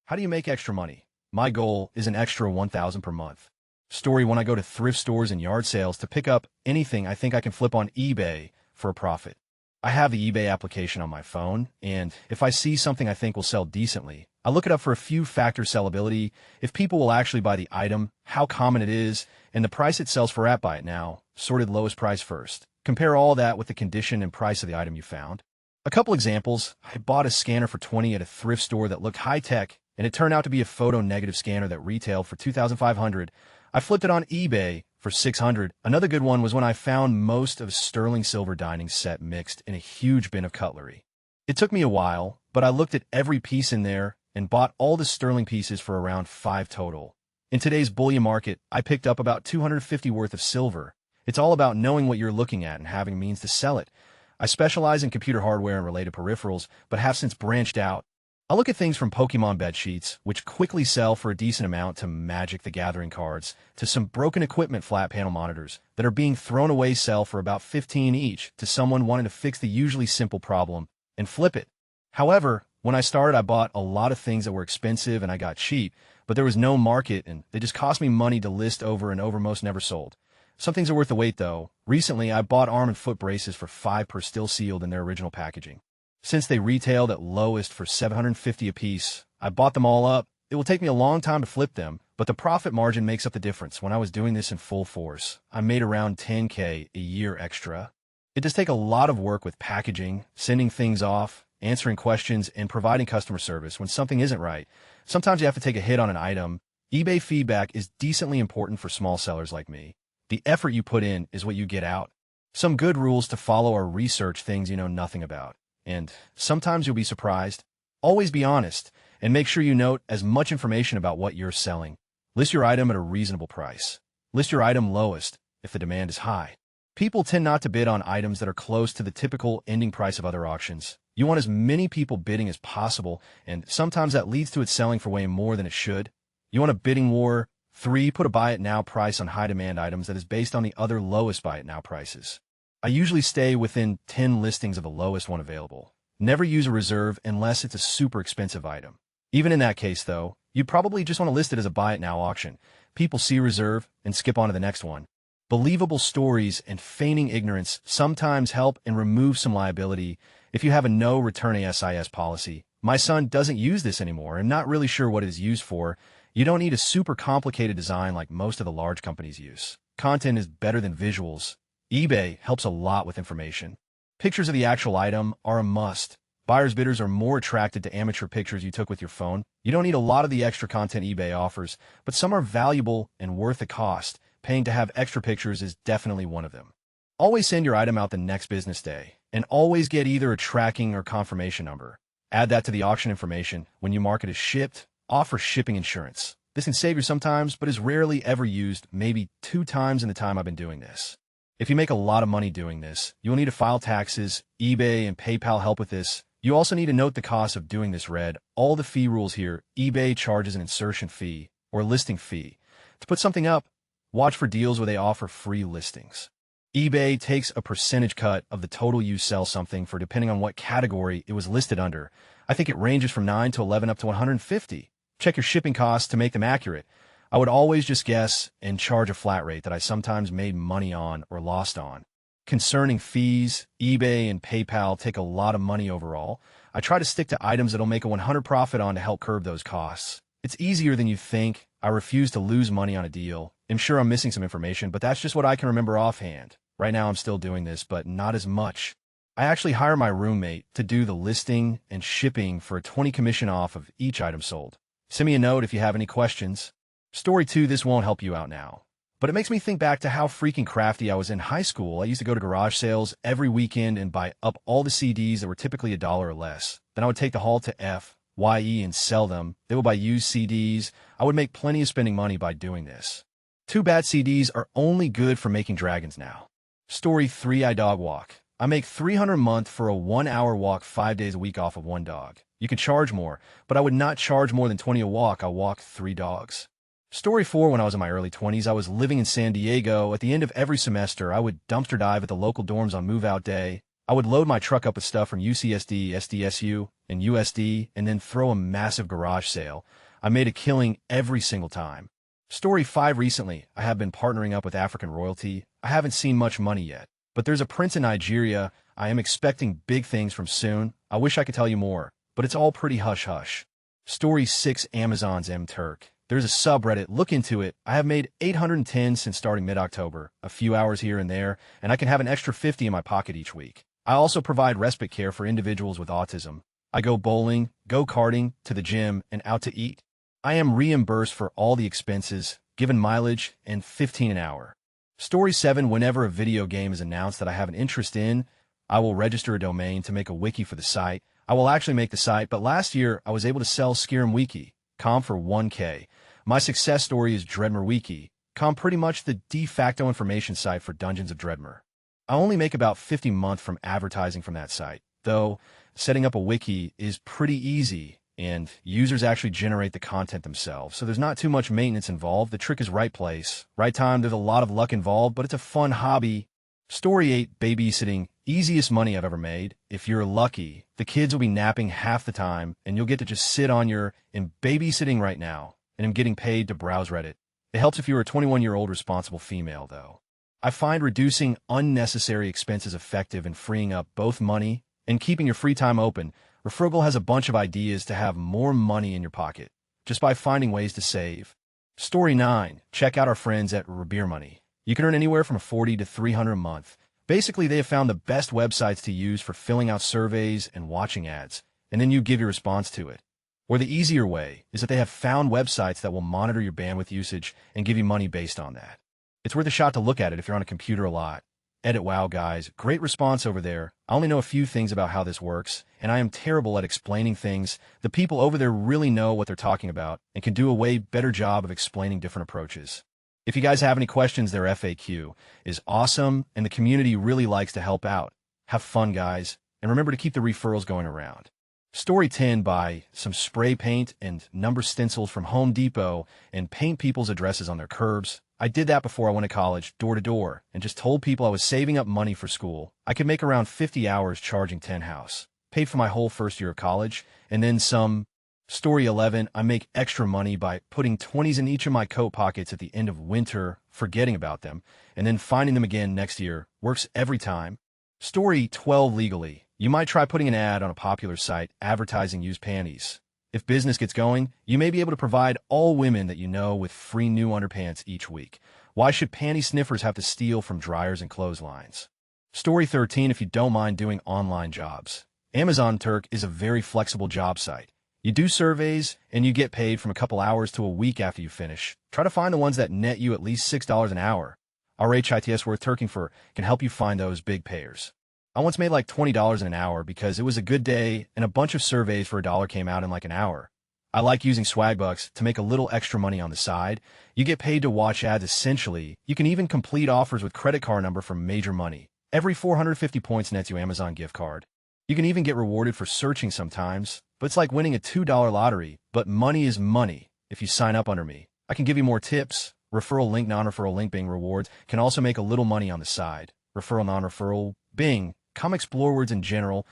How do you make extra money? My goal is an extra $1,000 per month. Story: when I go to thrift stores and yard sales to pick up anything I think I can flip on eBay for a profit. I have the eBay application on my phone, and if I see something I think will sell decently, I look it up for a few factors: sellability, if people will actually buy the item, how common it is, and the price it sells for at buy it now, sorted lowest price first. Compare all that with the condition and price of the item you found. A couple examples: I bought a scanner for $20 at a thrift store that looked high-tech, and it turned out to be a photo-negative scanner that retailed for $2,500. I flipped it on eBay for $600. Another good one was when I found most of a sterling silver dining set mixed in a huge bin of cutlery. It took me a while, but I looked at every piece in there and bought all the sterling pieces for around $5 total. In today's bullion market, I picked up about $250 worth of silver. It's all about knowing what you're looking at and having means to sell it. I specialize in computer hardware and related peripherals, but have since branched out. I look at things from Pokemon bed sheets, which quickly sell for a decent amount, to Magic the Gathering cards, to some broken equipment flat panel monitors that are being thrown away sell for about $15 each, to someone wanting to fix the usually simple problem and flip it. However, when I started, I bought a lot of things that were expensive and I got cheap, but there was no market and they just cost me money to list over and over. Most never sold. Some things are worth the wait though. Recently, I bought arm and foot braces for $5 per, still sealed in their original packaging. Since they retailed at lowest for $750 a piece, I bought them all up. It will take me a long time to flip them, but the profit margin makes up the difference. When I was doing this in full force, I made around $10K a year extra. It does take a lot of work with packaging, sending things off, answering questions, and providing customer service when something isn't right. Sometimes you have to take a hit on an item. eBay feedback is decently important for small sellers like me. The effort you put in is what you get out. Some good rules to follow are: research things you know nothing about. And sometimes you'll be surprised. Always be honest, and make sure you note as much information about what you're selling. List your item at a reasonable price. List your item lowest if the demand is high. People tend not to bid on items that are close to the typical ending price of other auctions. You want as many people bidding as possible, and sometimes that leads to it selling for way more than it should. You want a bidding war. 3. Put a buy it now price on high demand items that is based on the other lowest buy it now prices. I usually stay within 10 listings of the lowest one available. Never use a reserve unless it's a super expensive item. Even in that case, though, you probably just want to list it as a buy it now auction. People see reserve and skip on to the next one. Believable stories and feigning ignorance sometimes help and remove some liability. If you have a no return ASIS policy, my son doesn't use this anymore. I'm not really sure what it is used for. You don't need a super complicated design like most of the large companies use. Content is better than visuals. eBay helps a lot with information. Pictures of the actual item are a must. Buyers' bidders are more attracted to amateur pictures you took with your phone. You don't need a lot of the extra content eBay offers, but some are valuable and worth the cost. Paying to have extra pictures is definitely one of them. Always send your item out the next business day, and always get either a tracking or confirmation number. Add that to the auction information. When you mark it as shipped, offer shipping insurance. This can save you sometimes, but is rarely ever used, maybe 2 times in the time I've been doing this. If you make a lot of money doing this, you will need to file taxes. eBay and PayPal help with this. You also need to note the cost of doing this. Read all the fee rules here. eBay charges an insertion fee or listing fee. To put something up, watch for deals where they offer free listings. eBay takes a percentage cut of the total you sell something for, depending on what category it was listed under. I think it ranges from 9 to 11 up to 150. Check your shipping costs to make them accurate. I would always just guess and charge a flat rate that I sometimes made money on or lost on. Concerning fees, eBay and PayPal take a lot of money overall. I try to stick to items that'll make a 100 profit on to help curb those costs. It's easier than you think. I refuse to lose money on a deal. I'm sure I'm missing some information, but that's just what I can remember offhand. Right now I'm still doing this, but not as much. I actually hire my roommate to do the listing and shipping for a 20 commission off of each item sold. Send me a note if you have any questions. Story 2, this won't help you out now, but it makes me think back to how freaking crafty I was in high school. I used to go to garage sales every weekend and buy up all the CDs that were typically $1 or less. Then I would take the haul to FYE and sell them. They would buy used CDs. I would make plenty of spending money by doing this. Too bad CDs are only good for making dragons now. Story 3, I dog walk. I make $300 a month for a 1-hour walk 5 days a week off of one dog. You can charge more, but I would not charge more than $20 a walk. I walk 3 dogs. Story 4, when I was in my early 20s, I was living in San Diego. At the end of every semester, I would dumpster dive at the local dorms on move-out day. I would load my truck up with stuff from UCSD, SDSU, and USD, and then throw a massive garage sale. I made a killing every single time. Story 5. Recently, I have been partnering up with African royalty. I haven't seen much money yet, but there's a prince in Nigeria. I am expecting big things from soon. I wish I could tell you more, but it's all pretty hush-hush. Story 6. Amazon's M-Turk. There's a subreddit. Look into it. I have made 810 since starting mid-October, a few hours here and there, and I can have an extra 50 in my pocket each week. I also provide respite care for individuals with autism. I go bowling, go-karting, to the gym, and out to eat. I am reimbursed for all the expenses, given mileage, and 15 an hour. Story 7. Whenever a video game is announced that I have an interest in, I will register a domain to make a wiki for the site. I will actually make the site, but last year I was able to sell Skyrimwiki.com for $1,000. My success story is DredmerWiki.com, pretty much the de facto information site for Dungeons of Dredmer. I only make about $50 a month from advertising from that site, though setting up a wiki is pretty easy, and users actually generate the content themselves, so there's not too much maintenance involved. The trick is right place, right time. There's a lot of luck involved, but it's a fun hobby. Story 8. Babysitting. Easiest money I've ever made. If you're lucky, the kids will be napping half the time, and you'll get to just sit on your babysitting right now, and I'm getting paid to browse Reddit. It helps if you're a 21-year-old responsible female, though. I find reducing unnecessary expenses effective in freeing up both money and keeping your free time open. Refrugal has a bunch of ideas to have more money in your pocket, just by finding ways to save. Story 9. Check out our friends at Money. You can earn anywhere from $40 to $300 a month. Basically, they have found the best websites to use for filling out surveys and watching ads, and then you give your response to it. Or the easier way is that they have found websites that will monitor your bandwidth usage and give you money based on that. It's worth a shot to look at it if you're on a computer a lot. Edit. Wow, guys, great response over there. I only know a few things about how this works, and I am terrible at explaining things. The people over there really know what they're talking about and can do a way better job of explaining different approaches. If you guys have any questions, their FAQ is awesome, and the community really likes to help out. Have fun, guys, and remember to keep the referrals going around. Story 10. Buy some spray paint and number stencils from Home Depot and paint people's addresses on their curbs. I did that before I went to college, door to door, and just told people I was saving up money for school. I could make around 50 hours charging 10 house. Paid for my whole first year of college, and then some. Story 11. I make extra money by putting 20s in each of my coat pockets at the end of winter, forgetting about them, and then finding them again next year. Works every time. Story 12. Legally. You might try putting an ad on a popular site advertising used panties. If business gets going, you may be able to provide all women that you know with free new underpants each week. Why should panty sniffers have to steal from dryers and clotheslines? Story 13. If you don't mind doing online jobs. Amazon Turk is a very flexible job site. You do surveys, and you get paid from a couple hours to a week after you finish. Try to find the ones that net you at least $6 an hour. Our HITS Worth Turking for can help you find those big payers. I once made like $20 in an hour because it was a good day and a bunch of surveys for $1 came out in like an hour. I like using Swagbucks to make a little extra money on the side. You get paid to watch ads essentially. You can even complete offers with credit card number for major money. Every 450 points nets you Amazon gift card. You can even get rewarded for searching sometimes, but it's like winning a $2 lottery. But money is money if you sign up under me. I can give you more tips. Referral link, non-referral link, Bing rewards can also make a little money on the side. Referral, non-referral, Bing. Come explore words in general.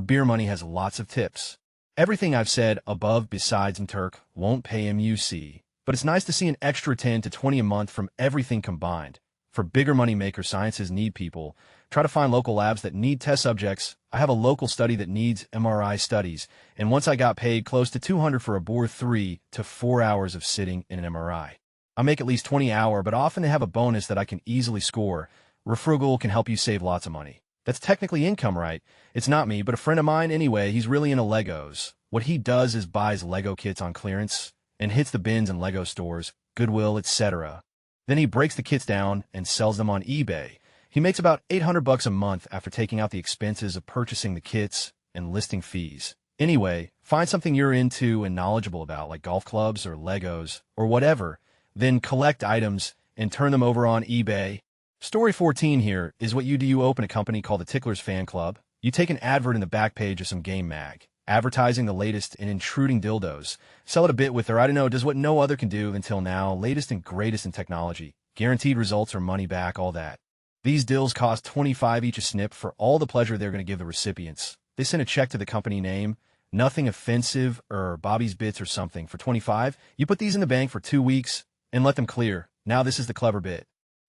Beer Money has lots of tips. Everything I've said above besides MTurk won't pay MUC, but it's nice to see an extra 10 to 20 a month from everything combined. For bigger money maker, sciences need people. Try to find local labs that need test subjects. I have a local study that needs MRI studies, and once I got paid close to $200 for a bore 3 to 4 hours of sitting in an MRI. I make at least 20 an hour, but often they have a bonus that I can easily score. Refrugal can help you save lots of money. That's technically income, right? It's not me, but a friend of mine anyway. He's really into Legos. What he does is buys Lego kits on clearance and hits the bins in Lego stores, Goodwill, etc. Then he breaks the kits down and sells them on eBay. He makes about $800 a month after taking out the expenses of purchasing the kits and listing fees. Anyway, find something you're into and knowledgeable about, like golf clubs or Legos or whatever, then collect items and turn them over on eBay. Story 14 here is what you do. You open a company called the Ticklers Fan Club. You take an advert in the back page of some game mag, advertising the latest and intruding dildos. Sell it a bit with their, I don't know, does what no other can do until now, latest and greatest in technology. Guaranteed results or money back, all that. These deals cost 25 each a snip for all the pleasure they're going to give the recipients. They send a check to the company name, nothing offensive or Bobby's Bits or something. For 25, you put these in the bank for 2 weeks and let them clear. Now this is the clever bit.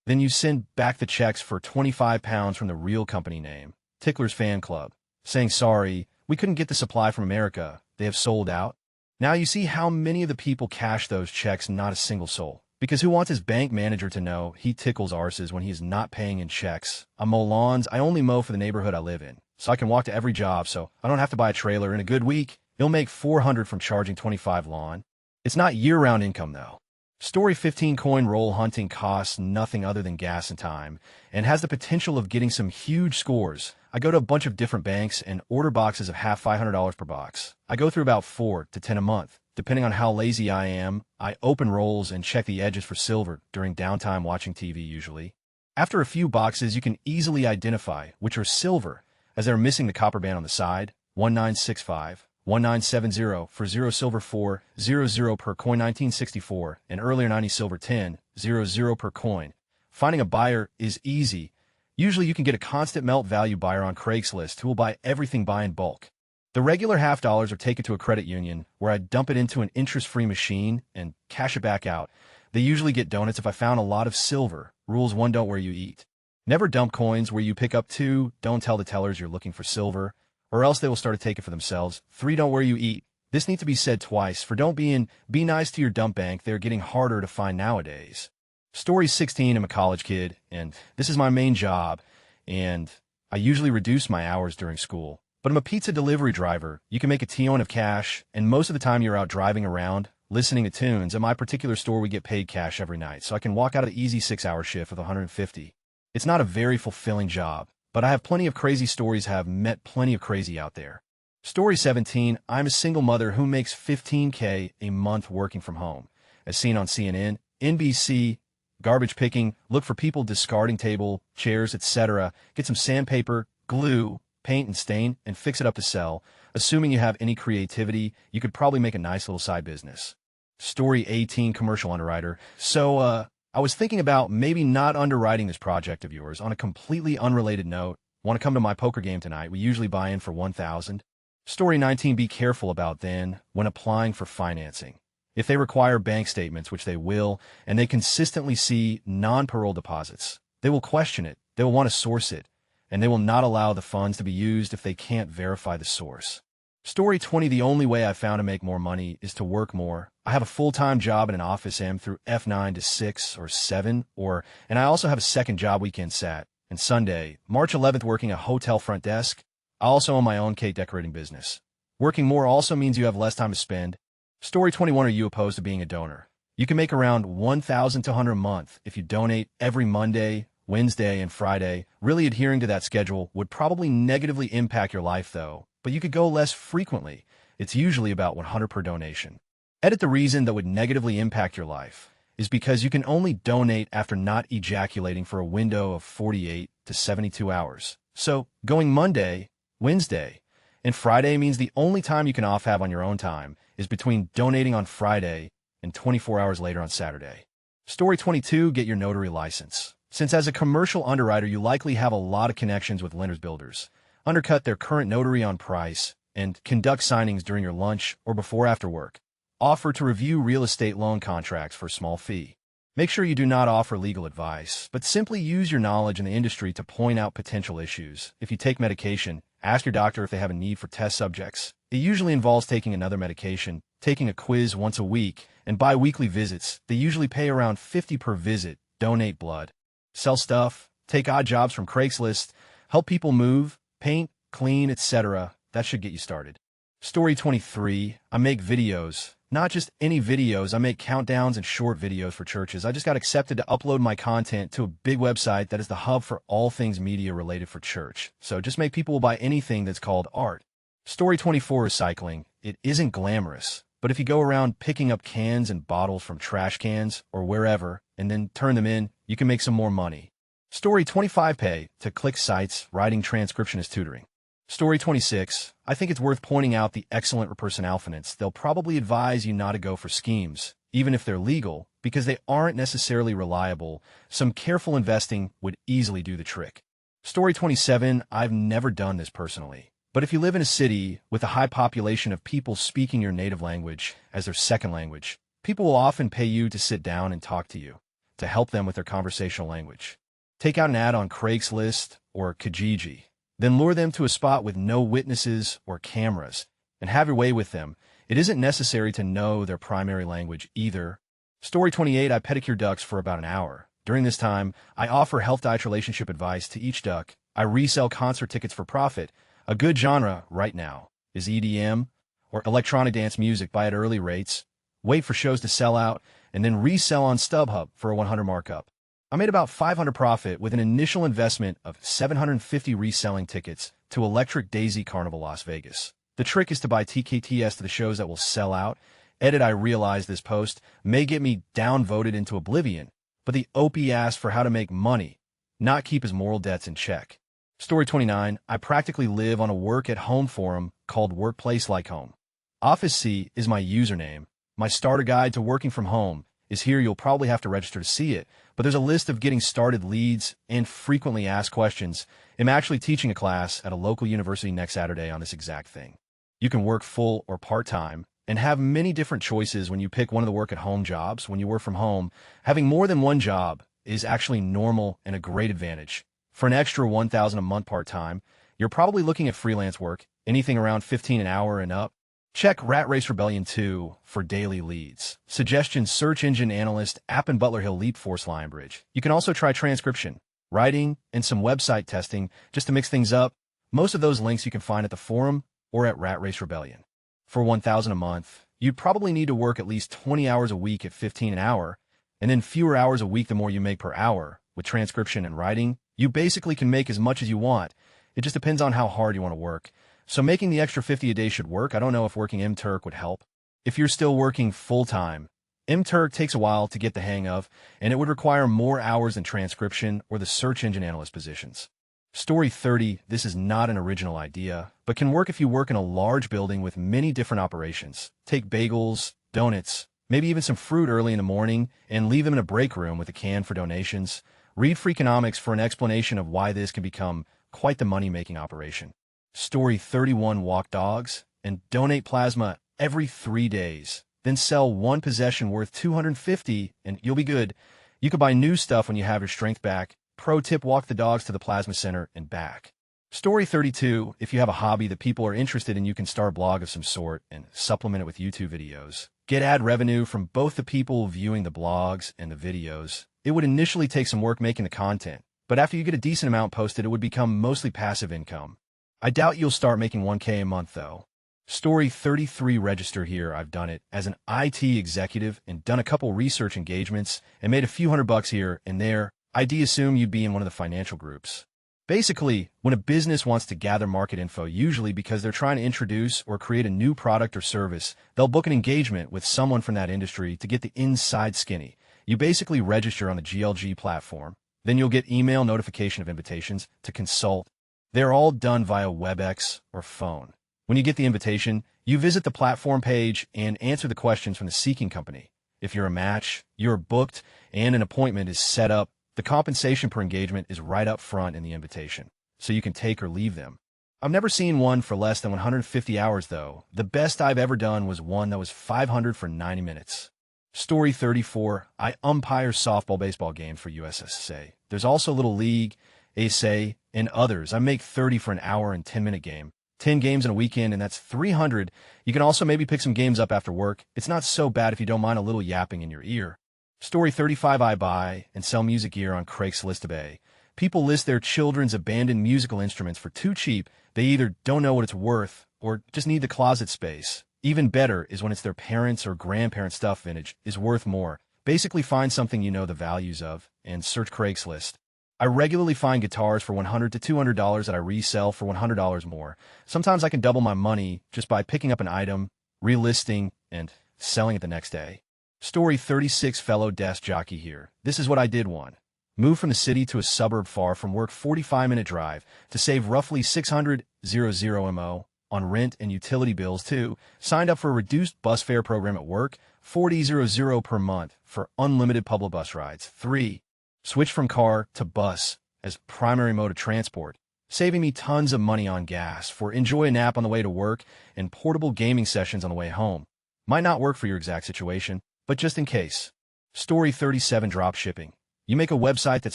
Then you send back the checks for £25 from the real company name, Tickler's Fan Club, saying, sorry, we couldn't get the supply from America. They have sold out. Now you see how many of the people cash those checks, not a single soul. Because who wants his bank manager to know he tickles arses when he is not paying in checks? I mow lawns. I only mow for the neighborhood I live in, so I can walk to every job, so I don't have to buy a trailer. In a good week, he'll make $400 from charging 25 lawn. It's not year-round income, though. Story 15 coin roll hunting costs nothing other than gas and time, and has the potential of getting some huge scores. I go to a bunch of different banks and order boxes of half $500 per box. I go through about 4 to 10 a month. Depending on how lazy I am, I open rolls and check the edges for silver during downtime watching TV usually. After a few boxes, you can easily identify which are silver, as they're missing the copper band on the side, 1965, 1970 for 0 silver 4, 00 per coin 1964, and earlier 90 silver 10, 00 per coin. Finding a buyer is easy. Usually you can get a constant melt value buyer on Craigslist who will buy everything by in bulk. The regular half dollars are taken to a credit union where I dump it into an interest-free machine and cash it back out. They usually get donuts if I found a lot of silver. Rules 1, don't where you eat. Never dump coins where you pick up. 2, don't tell the tellers you're looking for silver, or else they will start to take it for themselves. 3, don't where you eat. This needs to be said twice, for don't be nice to your dump bank. They're getting harder to find nowadays. Story 16, I'm a college kid, and this is my main job, and I usually reduce my hours during school. But I'm a pizza delivery driver. You can make a ton of cash, and most of the time you're out driving around, listening to tunes. At my particular store, we get paid cash every night, so I can walk out of the easy 6-hour shift with $150. It's not a very fulfilling job, but I have plenty of crazy stories, have met plenty of crazy out there. Story 17, I'm a single mother who makes $15K a month working from home. As seen on CNN, NBC, garbage picking, look for people discarding table, chairs, etc. Get some sandpaper, glue, paint and stain, and fix it up to sell. Assuming you have any creativity, you could probably make a nice little side business. Story 18, commercial underwriter. So, I was thinking about maybe not underwriting this project of yours. On a completely unrelated note, want to come to my poker game tonight? We usually buy in for $1,000. Story 19, be careful about then when applying for financing. If they require bank statements, which they will, and they consistently see non-parole deposits, they will question it, they will want to source it, and they will not allow the funds to be used if they can't verify the source. Story 20, the only way I've found to make more money is to work more. I have a full-time job in an office AM through F9 to 6 or 7, and I also have a second job weekend sat. And Sunday, March 11th, working a hotel front desk. I also own my own cake decorating business. Working more also means you have less time to spend. Story 21, are you opposed to being a donor? You can make around $1,200 a month if you donate every Monday, Wednesday, and Friday. Really adhering to that schedule would probably negatively impact your life, though, but you could go less frequently. It's usually about $100 per donation. Edit, the reason that would negatively impact your life is because you can only donate after not ejaculating for a window of 48 to 72 hours. So going Monday, Wednesday, and Friday means the only time you can have on your own time is between donating on Friday and 24 hours later on Saturday. Story 22, get your notary license. Since as a commercial underwriter, you likely have a lot of connections with lenders builders. Undercut their current notary on price and conduct signings during your lunch or before after work. Offer to review real estate loan contracts for a small fee. Make sure you do not offer legal advice, but simply use your knowledge in the industry to point out potential issues. If you take medication, ask your doctor if they have a need for test subjects. It usually involves taking another medication, taking a quiz once a week, and bi-weekly visits. They usually pay around $50 per visit. Donate blood. Sell stuff, take odd jobs from Craigslist, help people move, paint, clean, etc. That should get you started. Story 23, I make videos. Not just any videos, I make countdowns and short videos for churches. I just got accepted to upload my content to a big website that is the hub for all things media related for church. So just make people buy anything that's called art. Story 24, recycling. It isn't glamorous, but if you go around picking up cans and bottles from trash cans or wherever and then turn them in, you can make some more money. Story 25, pay to click sites, writing transcription as tutoring. Story 26, I think it's worth pointing out the excellent person alphanets. They'll probably advise you not to go for schemes. even if they're legal, because they aren't necessarily reliable. Some careful investing would easily do the trick. Story 27, I've never done this personally. But if you live in a city with a high population of people speaking your native language as their second language, people will often pay you to sit down and talk to you, to help them with their conversational language. Take out an ad on Craigslist or Kijiji, then lure them to a spot with no witnesses or cameras, and have your way with them. It isn't necessary to know their primary language either. Story 28, I pedicure ducks for about an hour. During this time, I offer health diet relationship advice to each duck. I resell concert tickets for profit. A good genre right now is EDM or electronic dance music. Buy at early rates, wait for shows to sell out, and then resell on StubHub for a 100 markup. I made about $500 profit with an initial investment of 750 reselling tickets to Electric Daisy Carnival Las Vegas. The trick is to buy TKTs to the shows that will sell out. Edit, I realize this post may get me downvoted into oblivion, but the OP asked for how to make money, not keep his moral debts in check. Story 29, I practically live on a work-at-home forum called Workplace Like Home. Office C is my username. My starter guide to working from home is here. You'll probably have to register to see it, but there's a list of getting started leads and frequently asked questions. I'm actually teaching a class at a local university next Saturday on this exact thing. You can work full or part-time and have many different choices when you pick one of the work-at-home jobs. When you work from home, having more than one job is actually normal and a great advantage. For an extra $1,000 a month part-time, you're probably looking at freelance work, anything around $15 an hour and up. Check Rat Race Rebellion 2 for daily leads. Suggestions, search engine analyst, app in Butler Hill, Leap Force Lionbridge. You can also try transcription, writing, and some website testing just to mix things up. Most of those links you can find at the forum or at Rat Race Rebellion. For $1,000 a month, you'd probably need to work at least 20 hours a week at $15 an hour, and then fewer hours a week the more you make per hour. With transcription and writing, you basically can make as much as you want. It just depends on how hard you want to work. So making the extra 50 a day should work. I don't know if working MTurk would help. If you're still working full-time, MTurk takes a while to get the hang of, and it would require more hours than transcription or the search engine analyst positions. Story 30, this is not an original idea, but can work if you work in a large building with many different operations. Take bagels, donuts, maybe even some fruit early in the morning, and leave them in a break room with a can for donations. Read Freakonomics for an explanation of why this can become quite the money-making operation. Story 31, walk dogs and donate plasma every 3 days. Then sell one possession worth $250 and you'll be good. You can buy new stuff when you have your strength back. Pro tip, walk the dogs to the plasma center and back. Story 32, if you have a hobby that people are interested in, you can start a blog of some sort and supplement it with YouTube videos. Get ad revenue from both the people viewing the blogs and the videos. It would initially take some work making the content, but after you get a decent amount posted, it would become mostly passive income. I doubt you'll start making $1K a month, though. Story 33, register here. I've done it as an IT executive and done a couple research engagements and made a few $100 here and there. I'd assume you'd be in one of the financial groups. Basically, when a business wants to gather market info, usually because they're trying to introduce or create a new product or service, they'll book an engagement with someone from that industry to get the inside skinny. You basically register on the GLG platform. Then you'll get email notification of invitations to consult. They're all done via WebEx or phone. When you get the invitation, you visit the platform page and answer the questions from the seeking company. If you're a match, you're booked, and an appointment is set up. The compensation per engagement is right up front in the invitation, so you can take or leave them. I've never seen one for less than 150 hours, though. The best I've ever done was one that was 500 for 90 minutes. Story 34, I umpire softball baseball games for USSSA. There's also Little League, ASA, and others. I make 30 for an hour and 10-minute game. 10 games in a weekend, and that's 300. You can also maybe pick some games up after work. It's not so bad if you don't mind a little yapping in your ear. Story 35, I buy and sell music gear on Craigslist eBay. People list their children's abandoned musical instruments for too cheap. They either don't know what it's worth or just need the closet space. Even better is when it's their parents' or grandparents' stuff. Vintage is worth more. Basically find something you know the values of and search Craigslist. I regularly find guitars for $100 to $200 that I resell for $100 more. Sometimes I can double my money just by picking up an item, relisting, and selling it the next day. Story 36, fellow desk jockey here. This is what I did one. Moved from the city to a suburb far from work, 45-minute drive, to save roughly 600 MO. on rent and utility bills too. Signed up for a reduced bus fare program at work, $40 per month for unlimited public bus rides. 3. Switched from car to bus as primary mode of transport, saving me tons of money on gas for enjoy a nap on the way to work and portable gaming sessions on the way home. Might not work for your exact situation, but just in case. Story 37. Drop shipping. You make a website that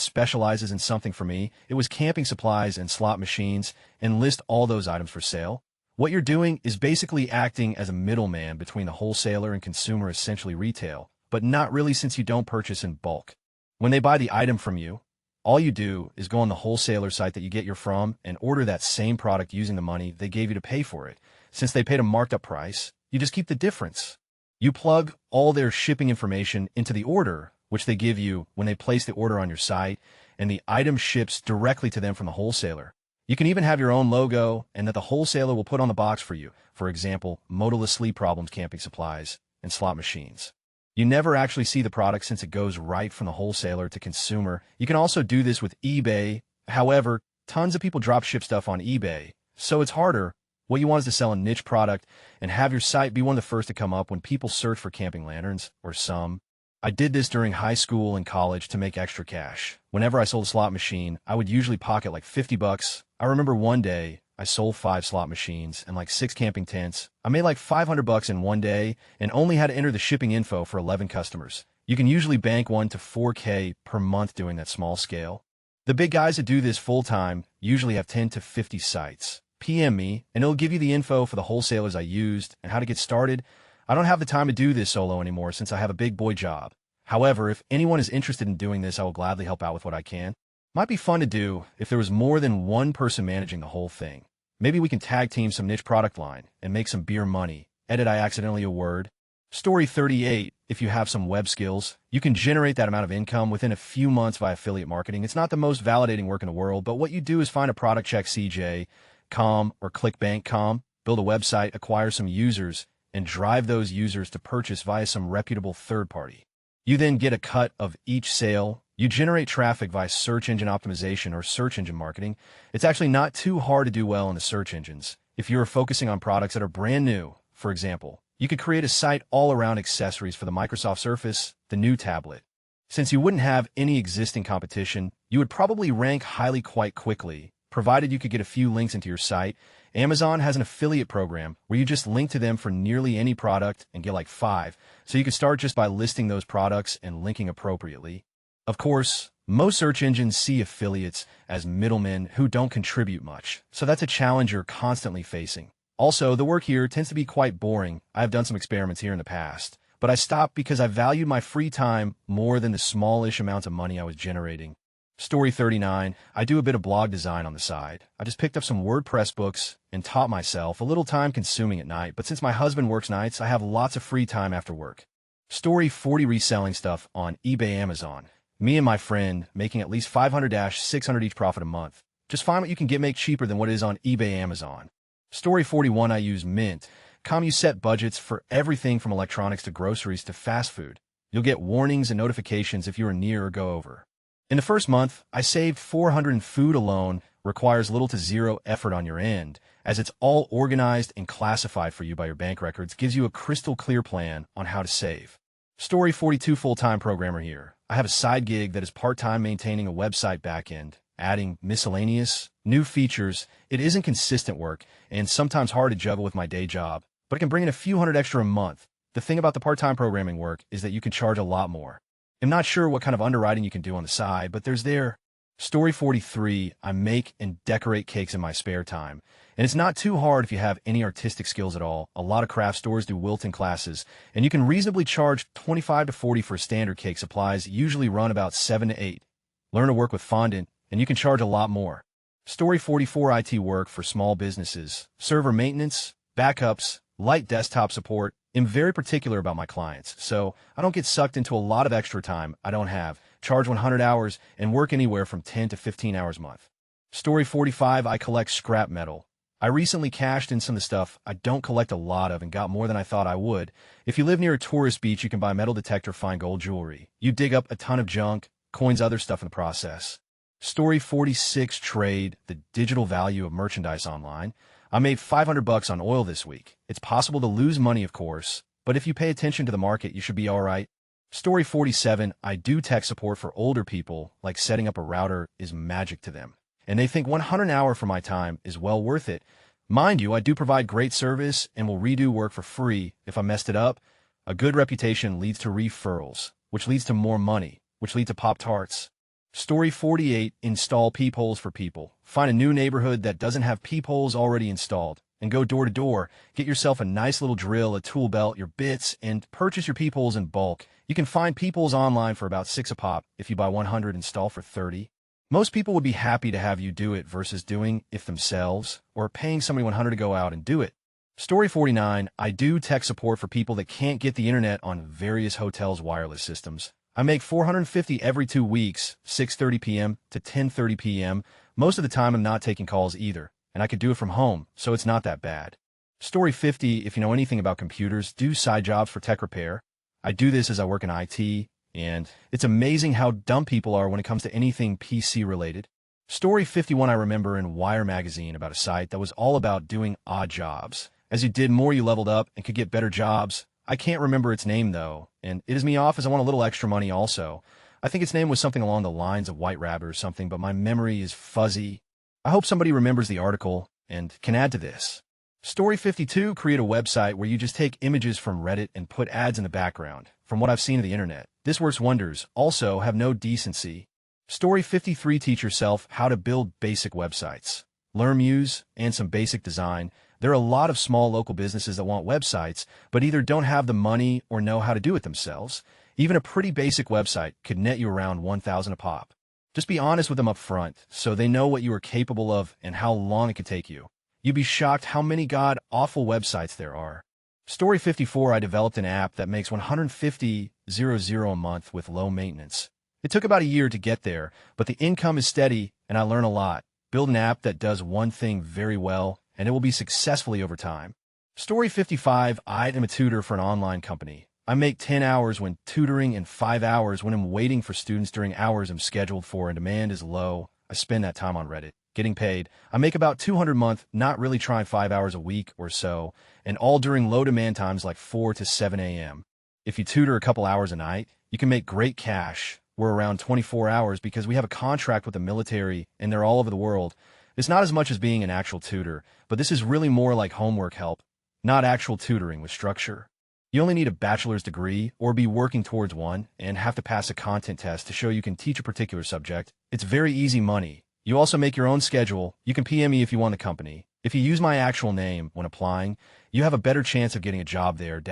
specializes in something. For me, it was camping supplies and slot machines, and list all those items for sale. What you're doing is basically acting as a middleman between the wholesaler and consumer, essentially retail, but not really since you don't purchase in bulk. When they buy the item from you, all you do is go on the wholesaler site that you get your from and order that same product using the money they gave you to pay for it. Since they paid a marked up price, you just keep the difference. You plug all their shipping information into the order, which they give you when they place the order on your site, and the item ships directly to them from the wholesaler. You can even have your own logo and that the wholesaler will put on the box for you. For example, motorless sleep problems, camping supplies, and slot machines. You never actually see the product since it goes right from the wholesaler to consumer. You can also do this with eBay. However, tons of people drop ship stuff on eBay, so it's harder. What you want is to sell a niche product and have your site be one of the first to come up when people search for camping lanterns or some. I did this during high school and college to make extra cash. Whenever I sold a slot machine, I would usually pocket like $50. I remember one day I sold 5 slot machines and like 6 camping tents. I made like $500 in one day and only had to enter the shipping info for 11 customers. You can usually bank $1 to $4K per month doing that small scale. The big guys that do this full time usually have 10 to 50 sites. PM me and it'll give you the info for the wholesalers I used and how to get started. I don't have the time to do this solo anymore since I have a big boy job. However, if anyone is interested in doing this, I will gladly help out with what I can. Might be fun to do if there was more than one person managing the whole thing. Maybe we can tag team some niche product line and make some beer money. Edit I accidentally a word. Story 38. If you have some web skills, you can generate that amount of income within a few months via affiliate marketing. It's not the most validating work in the world, but what you do is find a product, check CJ.com or ClickBank.com, build a website, acquire some users, and drive those users to purchase via some reputable third party. You then get a cut of each sale. You generate traffic via search engine optimization or search engine marketing. It's actually not too hard to do well in the search engines. If you're focusing on products that are brand new, for example, you could create a site all around accessories for the Microsoft Surface, the new tablet. Since you wouldn't have any existing competition, you would probably rank highly quite quickly, provided you could get a few links into your site. Amazon has an affiliate program where you just link to them for nearly any product and get like 5. So you can start just by listing those products and linking appropriately. Of course, most search engines see affiliates as middlemen who don't contribute much, so that's a challenge you're constantly facing. Also, the work here tends to be quite boring. I've done some experiments here in the past, but I stopped because I valued my free time more than the smallish amounts of money I was generating. Story 39. I do a bit of blog design on the side. I just picked up some WordPress books and taught myself, a little time consuming at night, but since my husband works nights, I have lots of free time after work. Story 40. Reselling stuff on eBay, Amazon. Me and my friend making at least $500-$600 each profit a month. Just find what you can make cheaper than what is on eBay, Amazon. Story 41. I use Mint.com. You set budgets for everything from electronics to groceries to fast food. You'll get warnings and notifications if you are near or go over. In the first month, I saved $400 in food alone. Requires little to zero effort on your end, as it's all organized and classified for you by your bank records. Gives you a crystal clear plan on how to save. Story 42. Full-time programmer here. I have a side gig that is part-time maintaining a website backend, adding miscellaneous new features. It isn't consistent work and sometimes hard to juggle with my day job, but it can bring in a few hundred extra a month. The thing about the part-time programming work is that you can charge a lot more. I'm not sure what kind of underwriting you can do on the side, but there's there. Story 43. I make and decorate cakes in my spare time. And it's not too hard if you have any artistic skills at all. A lot of craft stores do Wilton classes, and you can reasonably charge $25 to $40 for standard cake supplies, usually run about $7 to $8. Learn to work with fondant, and you can charge a lot more. Story 44. IT work for small businesses. Server maintenance, backups, light desktop support. I'm very particular about my clients, so I don't get sucked into a lot of extra time I don't have. Charge 100 hours and work anywhere from 10 to 15 hours a month. Story 45. I collect scrap metal. I recently cashed in some of the stuff I don't collect a lot of and got more than I thought I would. If you live near a tourist beach, you can buy a metal detector, find gold jewelry. You dig up a ton of junk, coins, other stuff in the process. Story 46. Trade, the digital value of merchandise online. I made 500 bucks on oil this week. It's possible to lose money, of course, but if you pay attention to the market, you should be all right. Story 47, I do tech support for older people, like setting up a router is magic to them. And they think 100 an hour for my time is well worth it. Mind you, I do provide great service and will redo work for free if I messed it up. A good reputation leads to referrals, which leads to more money, which leads to Pop-Tarts. Story 48, install peepholes for people. Find a new neighborhood that doesn't have peepholes already installed and go door to door. Get yourself a nice little drill, a tool belt, your bits, and purchase your peepholes in bulk. You can find peepholes online for about $6 a pop. If you buy 100, install for 30. Most people would be happy to have you do it versus doing it themselves or paying somebody 100 to go out and do it. Story 49, I do tech support for people that can't get the internet on various hotels' wireless systems. I make $450 every 2 weeks, 6:30 p.m. to 10:30 p.m. Most of the time I'm not taking calls either, and I could do it from home, so it's not that bad. Story 50, if you know anything about computers, do side jobs for tech repair. I do this as I work in IT, and it's amazing how dumb people are when it comes to anything PC related. Story 51, I remember in Wire magazine about a site that was all about doing odd jobs. As you did more, you leveled up and could get better jobs. I can't remember its name, though, and it is me off as I want a little extra money also. I think its name was something along the lines of White Rabbit or something, but my memory is fuzzy. I hope somebody remembers the article and can add to this. Story 52, create a website where you just take images from Reddit and put ads in the background. From what I've seen of the internet, this works wonders. Also, have no decency. Story 53, teach yourself how to build basic websites. Learn Muse and some basic design. There are a lot of small local businesses that want websites, but either don't have the money or know how to do it themselves. Even a pretty basic website could net you around 1,000 a pop. Just be honest with them up front so they know what you are capable of and how long it could take you. You'd be shocked how many god-awful websites there are. Story 54, I developed an app that makes $150,000 a month with low maintenance. It took about a year to get there, but the income is steady and I learn a lot. Build an app that does one thing very well, and it will be successfully over time. Story 55, I am a tutor for an online company. I make 10 hours when tutoring and 5 hours when I'm waiting for students during hours I'm scheduled for and demand is low. I spend that time on Reddit, getting paid. I make about $200 a month, not really trying 5 hours a week or so, and all during low demand times like 4 to 7 a.m. If you tutor a couple hours a night, you can make great cash. We're around 24 hours because we have a contract with the military and they're all over the world. It's not as much as being an actual tutor, but this is really more like homework help, not actual tutoring with structure. You only need a bachelor's degree or be working towards one and have to pass a content test to show you can teach a particular subject. It's very easy money. You also make your own schedule. You can PM me if you want the company. If you use my actual name when applying, you have a better chance of getting a job there.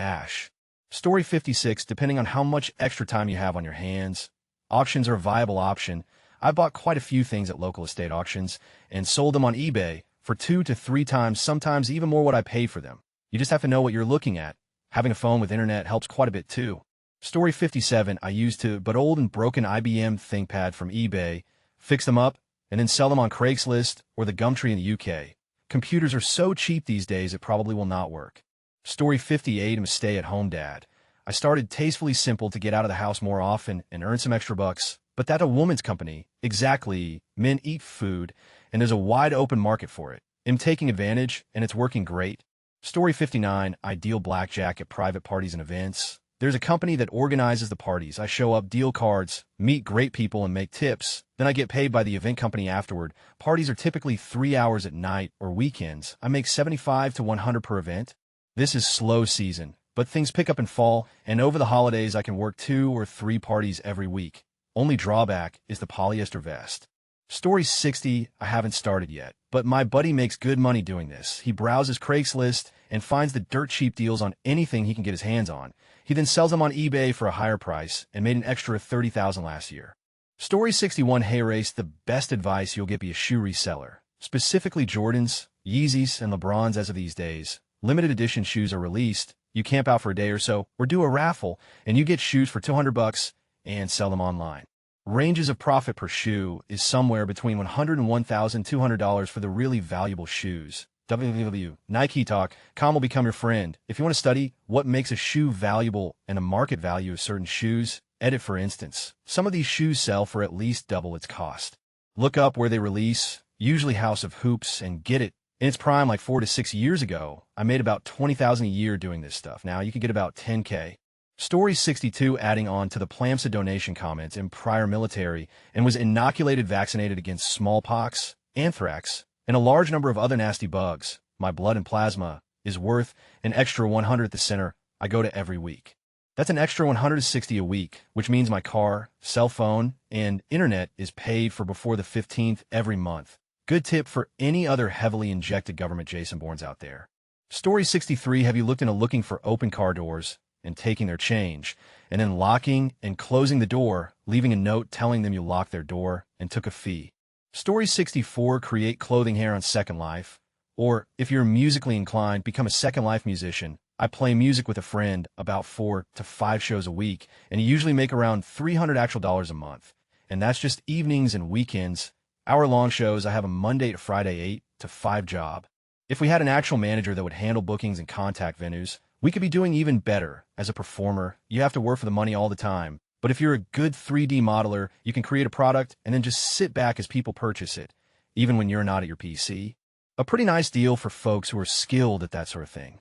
Story 56, depending on how much extra time you have on your hands, auctions are a viable option. I bought quite a few things at local estate auctions and sold them on eBay for 2 to 3 times, sometimes even more what I paid for them. You just have to know what you're looking at. Having a phone with internet helps quite a bit too. Story 57, I used but old and broken IBM ThinkPad from eBay, fix them up, and then sell them on Craigslist or the Gumtree in the UK. Computers are so cheap these days it probably will not work. Story 58, I'm a stay-at-home dad. I started tastefully simple to get out of the house more often and earn some extra bucks. But that's a woman's company. Exactly. Men eat food, and there's a wide open market for it. I'm taking advantage, and it's working great. Story 59, I deal blackjack at private parties and events. There's a company that organizes the parties. I show up, deal cards, meet great people, and make tips. Then I get paid by the event company afterward. Parties are typically 3 hours at night or weekends. I make $75 to $100 per event. This is slow season, but things pick up in fall, and over the holidays I can work 2 or 3 parties every week. Only drawback is the polyester vest. Story 60, I haven't started yet, but my buddy makes good money doing this. He browses Craigslist and finds the dirt cheap deals on anything he can get his hands on. He then sells them on eBay for a higher price and made an extra $30,000 last year. Story 61, hey Race, the best advice you'll get, be a shoe reseller. Specifically Jordans, Yeezys, and LeBrons as of these days. Limited edition shoes are released. You camp out for a day or so, or do a raffle, and you get shoes for $200 and sell them online. Ranges of profit per shoe is somewhere between $100 and $1,200 for the really valuable shoes. www.niketalk.com will become your friend. If you want to study what makes a shoe valuable and a market value of certain shoes, edit for instance. Some of these shoes sell for at least double its cost. Look up where they release, usually House of Hoops, and get it. In its prime, like 4 to 6 years ago, I made about 20,000 a year doing this stuff. Now you could get about 10K. Story 62 adding on to the PLAMSA donation comments in prior military and was inoculated vaccinated against smallpox, anthrax, and a large number of other nasty bugs. My blood and plasma is worth an extra 100 at the center I go to every week. That's an extra 160 a week, which means my car, cell phone, and internet is paid for before the 15th every month. Good tip for any other heavily injected government Jason Bournes out there. Story 63, have you looked into looking for open car doors and taking their change, and then locking and closing the door, leaving a note telling them you locked their door and took a fee? Story 64, create clothing hair on Second Life. Or, if you're musically inclined, become a Second Life musician. I play music with a friend about 4 to 5 shows a week, and you usually make around $300 actual dollars a month. And that's just evenings and weekends. Hour-long shows. I have a Monday to Friday 8 to 5 job. If we had an actual manager that would handle bookings and contact venues, we could be doing even better. As a performer, you have to work for the money all the time. But if you're a good 3D modeler, you can create a product and then just sit back as people purchase it, even when you're not at your PC. A pretty nice deal for folks who are skilled at that sort of thing.